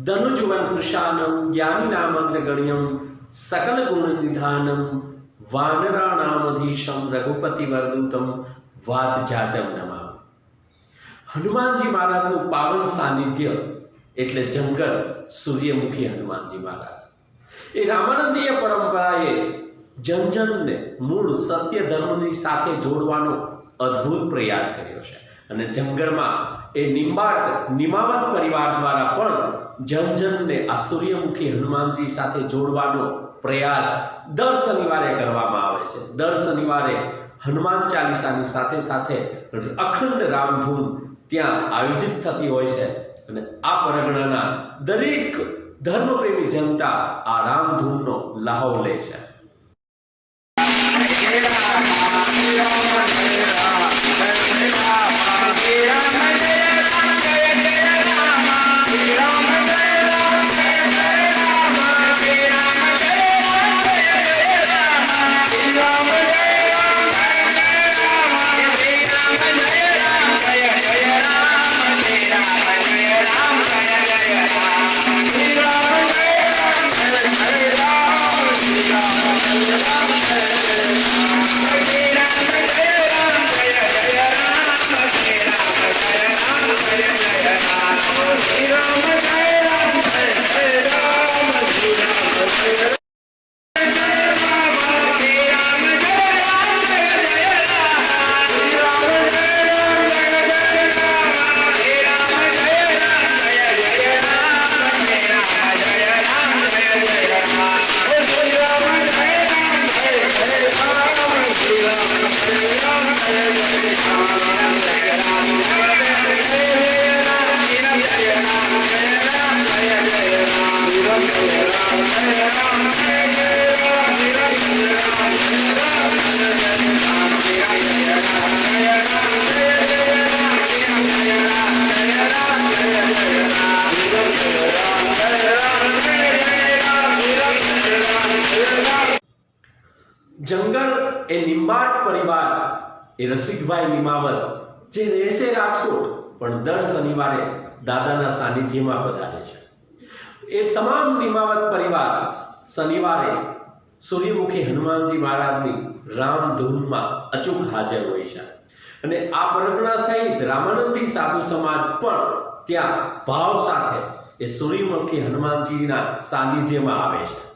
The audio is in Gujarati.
धनुजुवन कृशानम ज्ञानिनामग्रगण्यम सकल गुण निधानम वानराणामधीशम रघुपति वरदूतम वात जातम नमा। हनुमानजी महाराजનું પાવન સાનિધ્ય એટલે જંગલ સૂર્યમુખી હનુમાનજી મહારાજ એ રામાનંદીય પરંપરાએ જનજનને મૂળ સત્ય ધર્મની સાથે જોડવાનો અદ્ભુત પ્રયાસ કર્યો છે અને જંગલમાં એ નિમાવત પરિવાર દ્વારા પણ જનજનને આ સૂર્યમુખી હનુમાનજી સાથે જોડવાનો પ્રયાસ દર શનિવારે કરવામાં આવે છે। દર શનિવારે હનુમાન ચાલીસાની સાથે સાથે અખંડ રામધૂન ત્યાં આયોજિત થતી હોય છે અને આ પરગણાના દરેક ધર્મપ્રેમી જનતા આ રામધૂનનો લાહો લે છે। જંગલ એ નિંબાટ પરિવાર એ રસિકભાઈ નિમાવત જે રહેશે રાજકોટ પણ દર શનિવારે દાદાના સાનિધ્યમાં પધારે છે। એ તમામ નિમાવત પરિવાર શનિવારે સૂર્યમુખી હનુમાનજી મહારાજની રામધૂનમાં અચૂક હાજર હોય છે અને આ પરગણા સહિત રામાનંદી સાધુ સમાજ પણ ત્યાં ભાવ સાથે એ સૂર્યમુખી હનુમાનજીના સાનિધ્યમાં આવે છે।